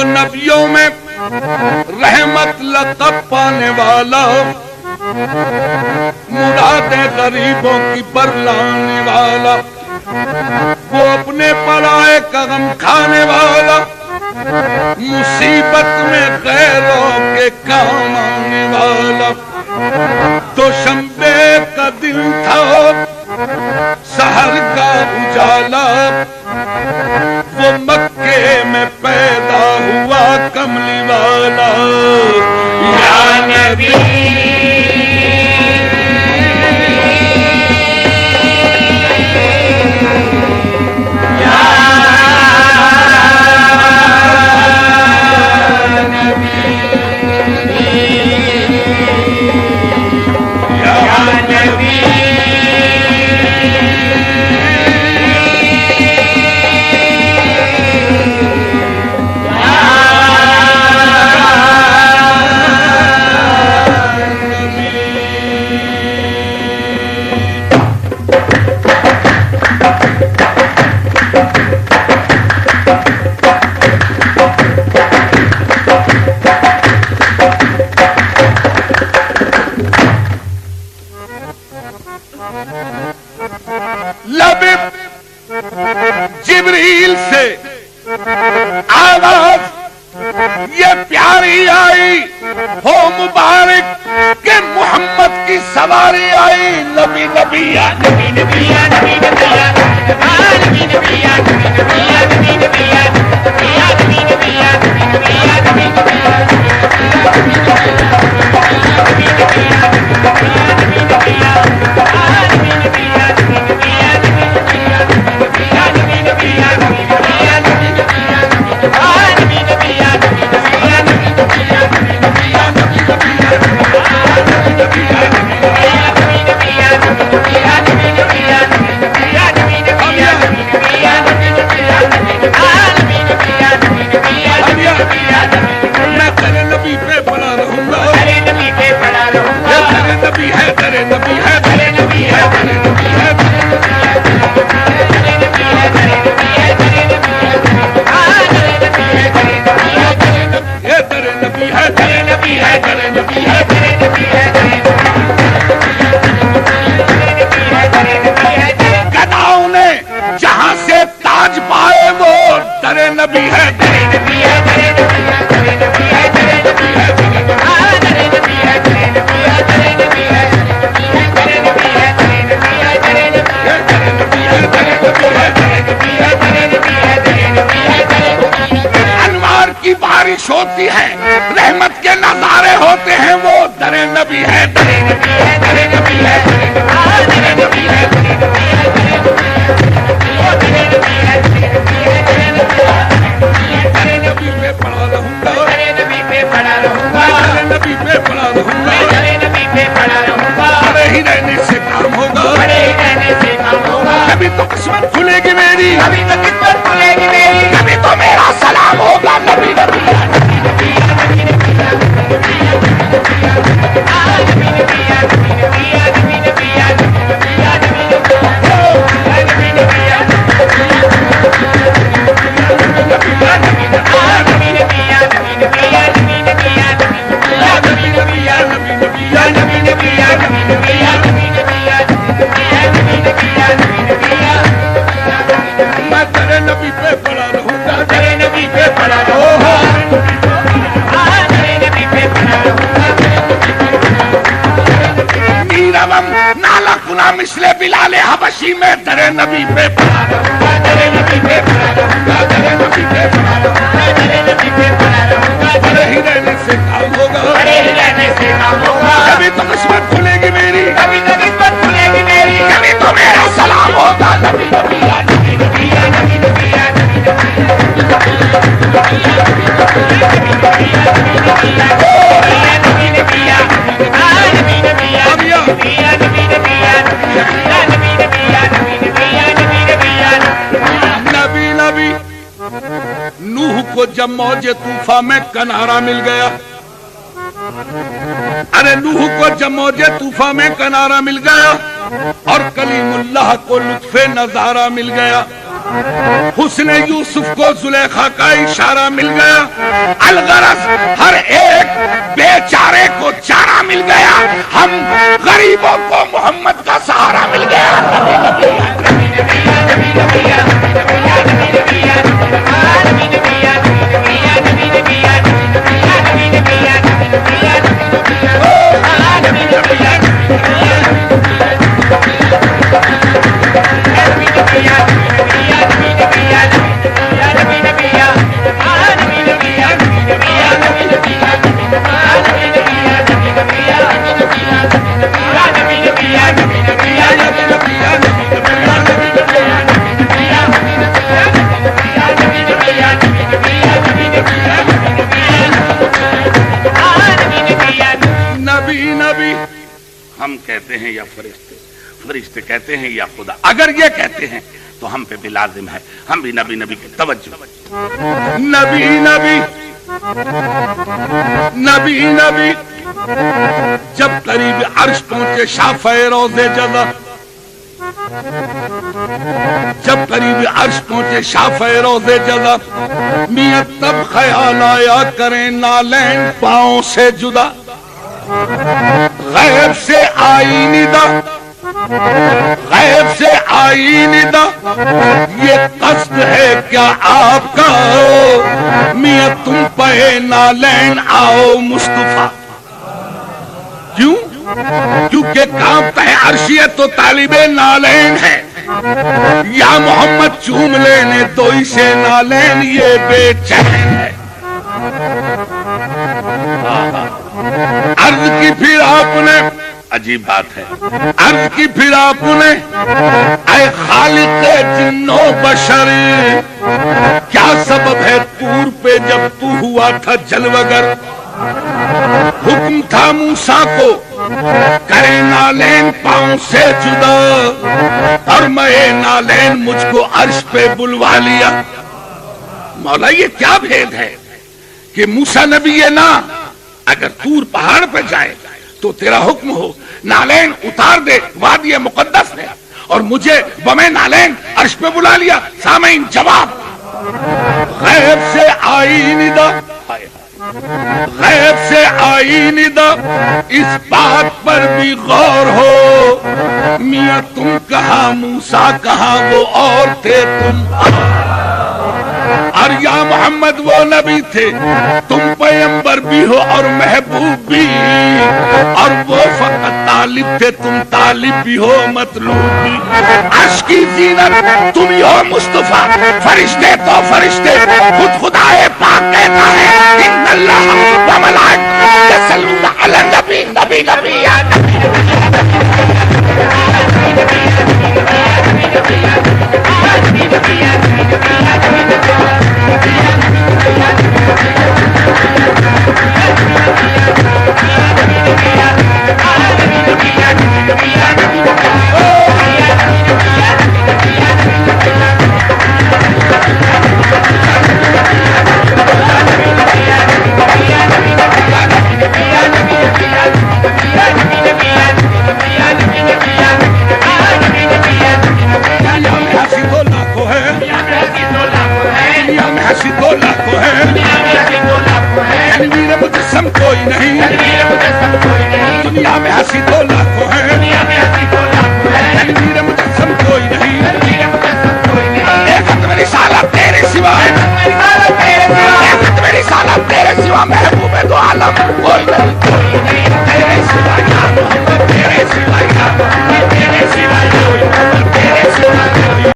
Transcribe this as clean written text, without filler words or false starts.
نبیوں میں رحمت لقب پانے والا، مرادیں غریبوں کی برلانے والا، وہ اپنے پرائے کا غم کھانے والا، مصیبت میں غیروں کے کام آنے والا۔ دوشنبے کا دن تھا، سحر کا اجالا، وہ مکے میں پیدا ہوا کملی والا۔ یا نبی جبریل سے آواز یہ پیاری آئی، ہو مبارک کہ محمد کی سواری آئی۔ نبی نبی یا نبی نبی یا نبی نبی یا نبی نبی یا نبی نبی یا نبی نبی یا نبی نبی یا نبی نبی یا نبی نبی یا ہوتی ہے، رحمت کے نظارے ہوتے ہیں، وہ در نبی ہے، در نبی ہے، در نبی ہے، در نبی ہے، نبی پہ پڑا رہوں گا، نبی پہ پڑا رہوں گا، نبی پہ پڑا رہوں گا، نبی پہ پڑا رہوں گا، بڑے ہی رہنے سے کام ہوگا، بڑے ہی رہنے سے کام ہوگا، کبھی تو قسمت کھلے گی میری، کبھی تو قسمت کھلے گی میری، کبھی تو میرا سلام ہوگا، نبی نبی ہے۔ مثل بلال حبشی میں در نبی پہ پڑا رہوں گا، در نبی پہ پڑا رہوں گا، در نبی پہ پڑا رہوں گا، در نبی پہ پڑا رہوں گا، بڑے ہی رہنے سے کام ہوگا، بڑے ہی رہنے سے کام ہوگا، کبھی تو قسمت کھلے گی میری، کبھی تو قسمت کھلے گی میری، کبھی تو میرا سلام ہوگا، نبی نبی یا نبی نبی یا نبی نبی یا نبی نوح کو جب موج طوفان میں کنارہ مل گیا، ارے نوح کو جب موج طوفان میں کنارہ مل گیا اور کلیم اللہ کو لطف نظارہ مل گیا، حسن یوسف کو زلیخا کا اشارہ مل گیا، الغرض ہر ایک بیچارے کو چارہ مل گیا، ہم غریبوں کو محمد کا سہارا مل گیا۔ ہم کہتے ہیں یا فرشتے، فرشتے کہتے ہیں یا خدا، اگر یہ کہتے ہیں تو ہم پہ بھی لازم ہے ہم بھی نبی نبی کی توجہ، نبی نبی نبی نبی۔ جب قریب عرش پہنچے شافع روضے جزا، جب قریب عرش پہنچے شافع روضے جزا، میاں تب خیال آیا کریں نالین پاؤں سے جدا، غیب سے آئی ندا، غیب سے آئی ندا، یہ قصد ہے کیا آپ کا میاں تم پہ نالین آؤ مصطفیٰ؟ کیوں؟ کیونکہ کانپتا ہے عرشیت تو طالب نالین ہے، یا محمد چوم لینے تو اسے نالین یہ بے چین ہے۔ عرض کی پھر آپ نے، عجیب بات ہے، عرض کی پھر آپ نے اے خالق جن و بشر، کیا سبب ہے طور پہ جب تو ہوا تھا جلوگر؟ حکم تھا موسیٰ کو کرے نالین پاؤں سے جدا، اور میں نالین مجھ کو عرش پہ بلوا لیا۔ مولا یہ کیا بھید ہے کہ موسیٰ نبی یہ نہ اگر طور پہاڑ پہ جائے تو تیرا حکم ہو نالین اتار دے، وادی مقدس ہے، اور مجھے بمیں نالین عرش پہ بلا لیا۔ سامعین جواب، غیب سے آئی ندا، غیب سے آئی ندا، اس بات پر بھی غور ہو، میاں تم کہاں موسیٰ کہاں وہ اور تھے تم، اور یا محمد وہ نبی تھے، تم پیغمبر بھی ہو اور محبوب بھی، اور وہ فقط طالب تھے، تم طالب بھی ہو مطلوب بھی۔ عرش کی زینت تم ہی ہو مصطفیٰ، فرشتے تو فرشتے، خود خدائے پاک کہتا ہے ان اللہ و ملائکۃہ یصلون علی النبی، نبی نبی یا کوئی نہیں، دنیا میں ہنسی تو لاکھوں ہے، تنویر مجسم کوئی نہیں، ایک ختم رسالت تیرے سوا، ایک ختم رسالت تیرے سوا محبوب دو عالم۔